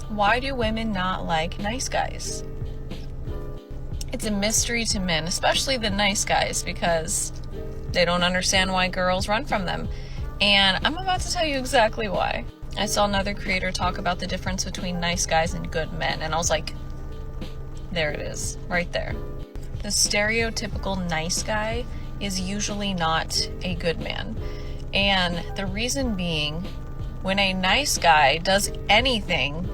Why do women not like nice guys? It's a mystery to men, especially the nice guys, because they don't understand why girls run from them. And I'm about to tell you exactly why. I saw another creator talk about the difference between nice guys and good men, and I was like, there it is, right there. The stereotypical nice guy is usually not a good man. And the reason being, when a nice guy does anything,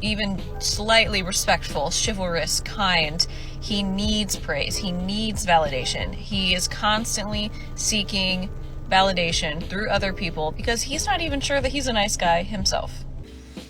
even slightly respectful, chivalrous, kind, he needs praise, he needs validation. He is constantly seeking validation through other people because he's not even sure that he's a nice guy himself.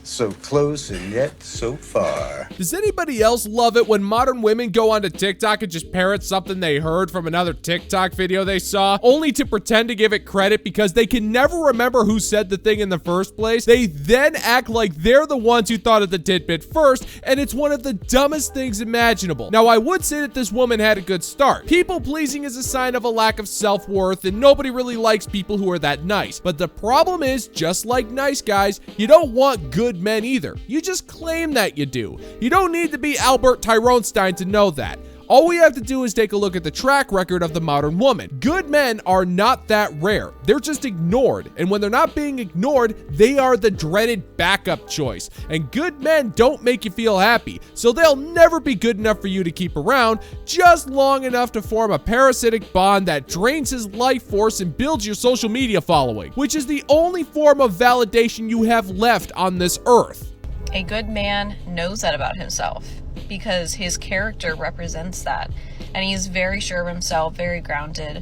So close and yet so far. Does anybody else love it when modern women go onto TikTok and just parrot something they heard from another TikTok video they saw, only to pretend to give it credit because they can never remember who said the thing in the first place? They then act like they're the ones who thought of the tidbit first, and it's one of the dumbest things imaginable. Now, I would say that this woman had a good start. People pleasing is a sign of a lack of self-worth, and nobody really likes people who are that nice. But the problem is, just like nice guys, you don't want good men either. You just claim that you do. You don't need to be Albert Tyronstein to know that. All we have to do is take a look at the track record of the modern woman. Good men are not that rare. They're just ignored. And when they're not being ignored, they are the dreaded backup choice. And good men don't make you feel happy. So they'll never be good enough for you to keep around, just long enough to form a parasitic bond that drains his life force and builds your social media following, which is the only form of validation you have left on this earth. A good man knows that about himself, because his character represents that, and he's very sure of himself, very grounded,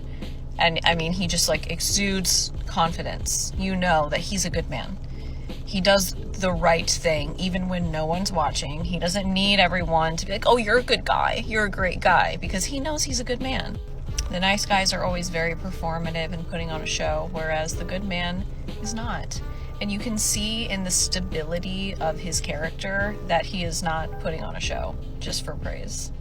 and I mean, he just like exudes confidence. You know that he's a good man. He does the right thing even when no one's watching. He doesn't need everyone to be like, oh, you're a good guy, you're a great guy, because he knows he's a good man. The nice guys are always very performative and putting on a show, whereas the good man is not. And you can see in the stability of his character that he is not putting on a show just for praise.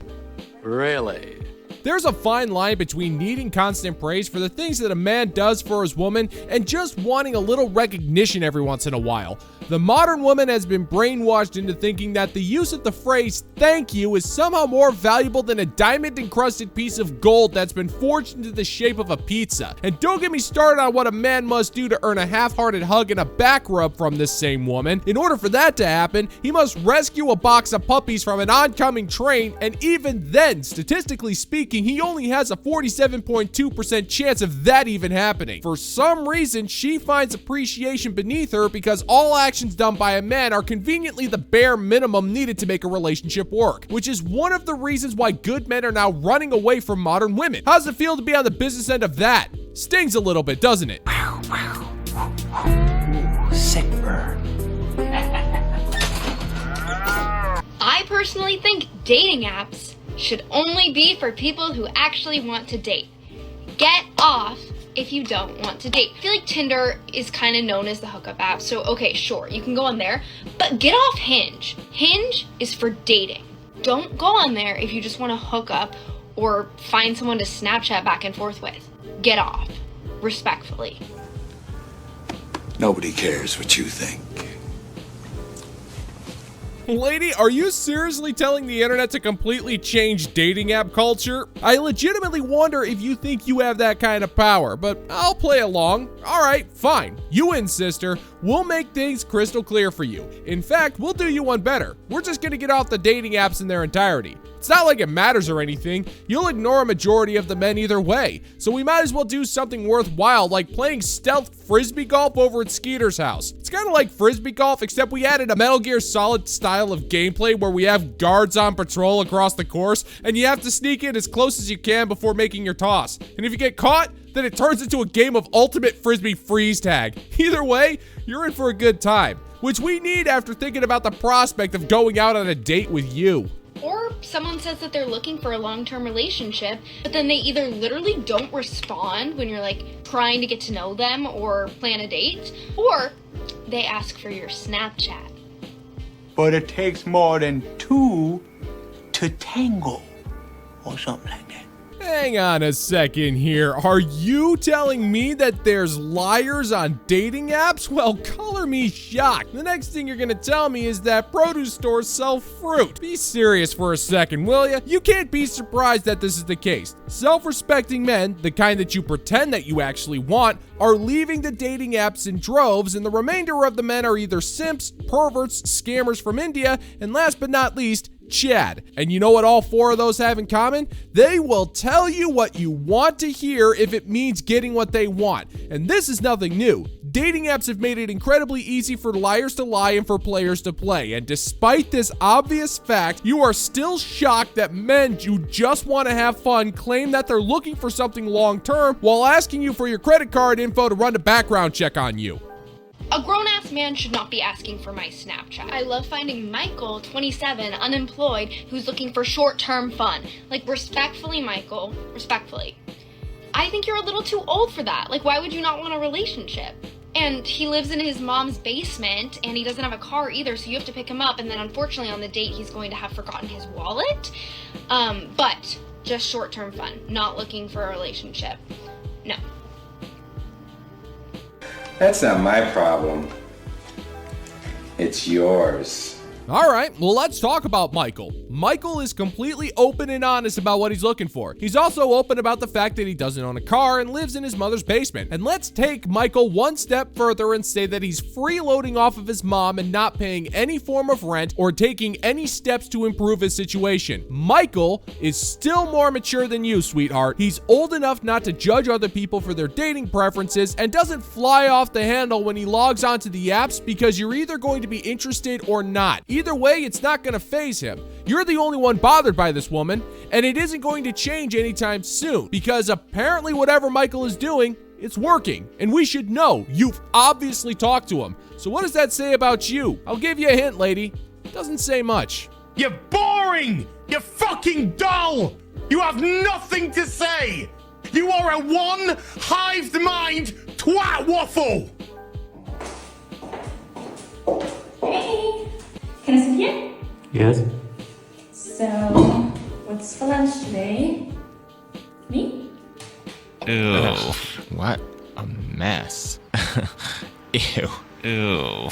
Really? There's a fine line between needing constant praise for the things that a man does for his woman and just wanting a little recognition every once in a while. The modern woman has been brainwashed into thinking that the use of the phrase "thank you" is somehow more valuable than a diamond-encrusted piece of gold that's been forged into the shape of a pizza. And don't get me started on what a man must do to earn a half-hearted hug and a back rub from this same woman. In order for that to happen, he must rescue a box of puppies from an oncoming train, and even then, statistically speaking, he only has a 47.2% chance of that even happening. For some reason, she finds appreciation beneath her because all actions done by a man are conveniently the bare minimum needed to make a relationship work, which is one of the reasons why good men are now running away from modern women. How's it feel to be on the business end of that? Stings a little bit, doesn't it? Sick burn. I personally think dating apps should only be for people who actually want to date. Get off if you don't want to date. I feel like Tinder is kind of known as the hookup app, so okay, sure, you can go on there, but get off Hinge. Hinge is for dating. Don't go on there if you just want to hook up or find someone to Snapchat back and forth with. Get off, respectfully. Nobody cares what you think. Lady, are you seriously telling the internet to completely change dating app culture? I legitimately wonder if you think you have that kind of power, but I'll play along. Alright, fine. You win, sister. We'll make things crystal clear for you. In fact, we'll do you one better. We're just gonna get off the dating apps in their entirety. It's not like it matters or anything. You'll ignore a majority of the men either way. So we might as well do something worthwhile, like playing stealth frisbee golf over at Skeeter's house. It's kind of like frisbee golf, except we added a Metal Gear Solid style of gameplay where we have guards on patrol across the course, and you have to sneak in as close as you can before making your toss. And if you get caught, then it turns into a game of ultimate frisbee freeze tag. Either way, you're in for a good time, which we need after thinking about the prospect of going out on a date with you. Or someone says that they're looking for a long-term relationship, but then they either literally don't respond when you're like trying to get to know them or plan a date, or they ask for your Snapchat. But it takes more than two to tango, or something like that. Hang on a second here. Are you telling me that there's liars on dating apps? Well, color me shocked. The next thing you're gonna tell me is that produce stores sell fruit. Be serious for a second, will ya? You can't be surprised that this is the case. Self-respecting men, the kind that you pretend that you actually want, are leaving the dating apps in droves, and the remainder of the men are either simps, perverts, scammers from India, and last but not least, Chad. And you know what all four of those have in common? They will tell you what you want to hear if it means getting what they want. And this is nothing new. Dating apps have made it incredibly easy for liars to lie and for players to play. And despite this obvious fact, you are still shocked that men who just want to have fun claim that they're looking for something long-term while asking you for your credit card info to run a background check on you. A grown-ass man should not be asking for my Snapchat. I love finding Michael, 27, unemployed, who's looking for short-term fun. Like, respectfully, Michael, respectfully, I think you're a little too old for that. Like, why would you not want a relationship? And he lives in his mom's basement, and he doesn't have a car either, so you have to pick him up, and then unfortunately on the date he's going to have forgotten his wallet. But just short-term fun, not looking for a relationship. No. That's not my problem. It's yours. All right, well, let's talk about Michael. Michael is completely open and honest about what he's looking for. He's also open about the fact that he doesn't own a car and lives in his mother's basement. And let's take Michael one step further and say that he's freeloading off of his mom and not paying any form of rent or taking any steps to improve his situation. Michael is still more mature than you, sweetheart. He's old enough not to judge other people for their dating preferences and doesn't fly off the handle when he logs onto the apps because you're either going to be interested or not. Either way, it's not going to faze him. You're the only one bothered by this woman, and it isn't going to change anytime soon because apparently whatever Michael is doing, it's working, and we should know. You've obviously talked to him. So what does that say about you? I'll give you a hint, lady. Doesn't say much. You're boring! You're fucking dull! You have nothing to say! You are a one-hived mind twat waffle! Hey, can I sit here? Yes. So, what's for lunch today? Me? Ew. What a mess. Ew. Ew.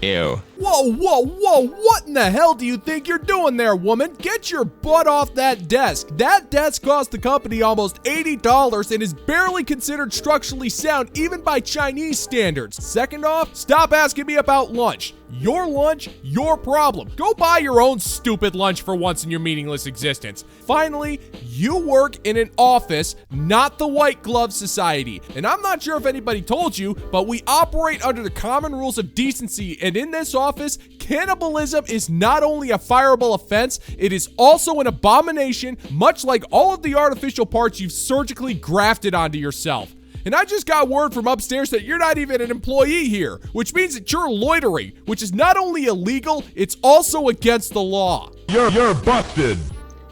Ew. Whoa, what in the hell do you think you're doing there, woman? Get your butt off that desk. That desk cost the company almost $80 and is barely considered structurally sound even by Chinese standards. Second off, stop asking me about lunch. Your lunch, your problem. Go buy your own stupid lunch for once in your meaningless existence. Finally, you work in an office, not the white glove society. And I'm not sure if anybody told you, but we operate under the common rules of decency. And in this office, cannibalism is not only a fireable offense, it is also an abomination, much like all of the artificial parts you've surgically grafted onto yourself. And I just got word from upstairs that you're not even an employee here, which means that you're loitering, which is not only illegal, it's also against the law. You're busted.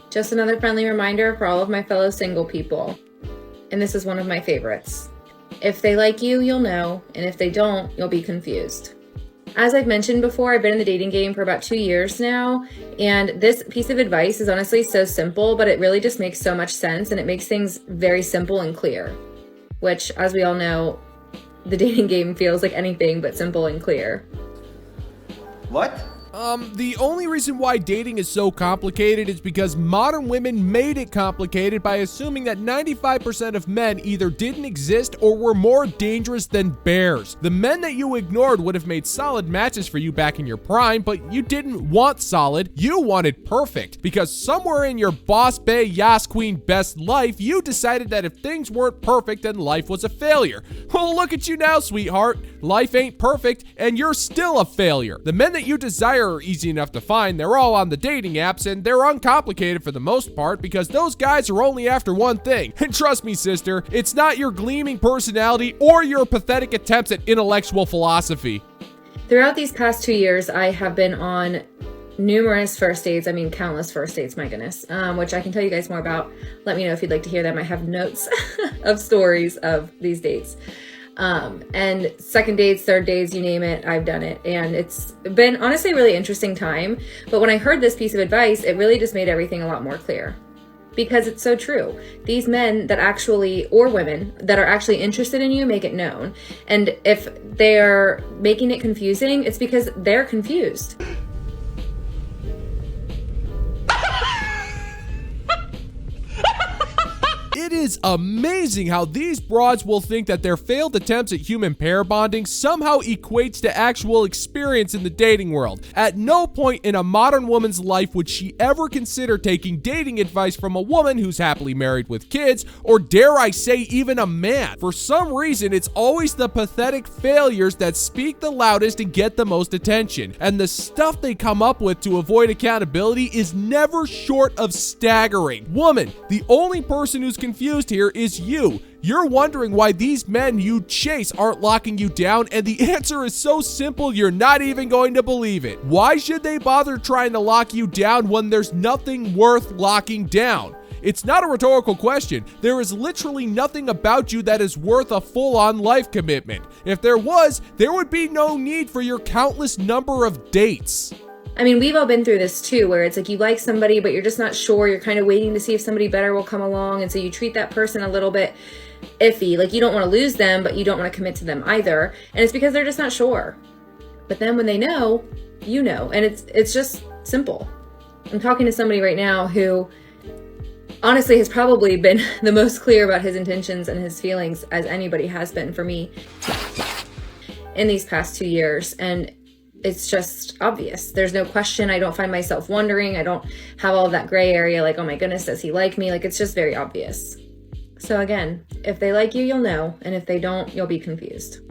Just another friendly reminder for all of my fellow single people. And this is one of my favorites. If they like you, you'll know, and if they don't, you'll be confused. As I've mentioned before, I've been in the dating game for about 2 years now, and this piece of advice is honestly so simple, but it really just makes so much sense, and it makes things very simple and clear. Which, as we all know, the dating game feels like anything but simple and clear. What? The only reason why dating is so complicated is because modern women made it complicated by assuming that 95% of men either didn't exist or were more dangerous than bears. The men that you ignored would have made solid matches for you back in your prime, but you didn't want solid, you wanted perfect. Because somewhere in your boss bae yas queen best life, you decided that if things weren't perfect, then life was a failure. Well, look at you now, sweetheart. Life ain't perfect, and you're still a failure. The men that you desire are easy enough to find. They're all on the dating apps, and they're uncomplicated for the most part because those guys are only after one thing. And trust me, sister, it's not your gleaming personality or your pathetic attempts at intellectual philosophy. Throughout these past 2 years, I have been on numerous first dates. I mean, countless first dates, my goodness, which I can tell you guys more about. Let me know if you'd like to hear them. I have notes of stories of these dates. And second dates, third dates, you name it, I've done it. And it's been honestly a really interesting time. But when I heard this piece of advice, it really just made everything a lot more clear. because it's so true. These men that actually, or women that are actually interested in you, make it known. And if they're making it confusing, it's because they're confused. It is amazing how these broads will think that their failed attempts at human pair bonding somehow equates to actual experience in the dating world. At no point in a modern woman's life would she ever consider taking dating advice from a woman who's happily married with kids, or dare I say even a man. For some reason, it's always the pathetic failures that speak the loudest and get the most attention. And the stuff they come up with to avoid accountability is never short of staggering. Woman, the only person who's confused here is you. You're wondering why these men you chase aren't locking you down, and the answer is so simple you're not even going to believe it. Why should they bother trying to lock you down when there's nothing worth locking down? It's not a rhetorical question. There is literally nothing about you that is worth a full-on life commitment. If there was, there would be no need for your countless number of dates. I mean, we've all been through this too, where it's like you like somebody, but you're just not sure. You're kind of waiting to see if somebody better will come along. And so you treat that person a little bit iffy. Like you don't want to lose them, but you don't want to commit to them either. And it's because they're just not sure. But then when they know, you know. And it's just simple. I'm talking to somebody right now who honestly has probably been the most clear about his intentions and his feelings as anybody has been for me in these past 2 years. And it's just obvious. There's no question. I don't find myself wondering. I don't have all of that gray area like, oh my goodness, does he like me? Like, it's just very obvious. So again, if they like you, you'll know. And if they don't, you'll be confused.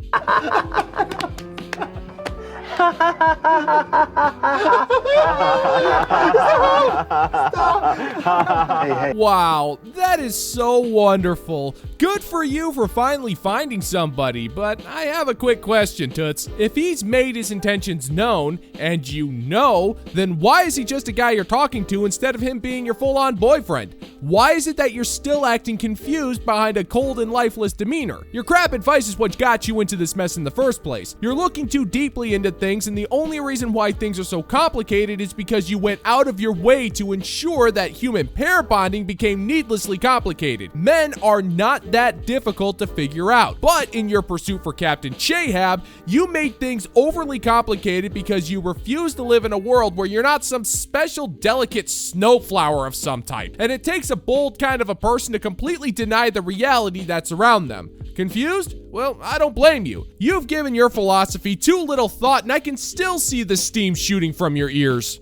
Wow, that is so wonderful. Good for you for finally finding somebody, but I have a quick question, Toots. If he's made his intentions known, and you know, then why is he just a guy you're talking to instead of him being your full-on boyfriend? Why is it that you're still acting confused behind a cold and lifeless demeanor? Your crap advice is what got you into this mess in the first place. You're looking too deeply into things, and the only reason why things are so complicated is because you went out of your way to ensure that human pair bonding became needlessly complicated. Men are not that difficult to figure out, but in your pursuit for Captain Chahab, you made things overly complicated because you refuse to live in a world where you're not some special delicate snowflower of some type, and it takes a bold kind of a person to completely deny the reality that's around them. Confused? Well, I don't blame you. You've given your philosophy too little thought, and I can still see the steam shooting from your ears.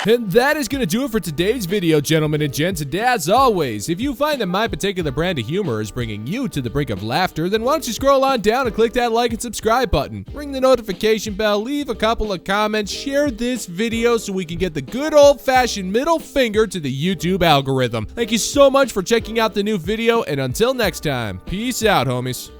And that is going to do it for today's video, gentlemen and gents. And as always, if you find that my particular brand of humor is bringing you to the brink of laughter, then why don't you scroll on down and click that like and subscribe button. Ring the notification bell, leave a couple of comments, share this video so we can get the good old-fashioned middle finger to the YouTube algorithm. Thank you so much for checking out the new video, and until next time, peace out, homies.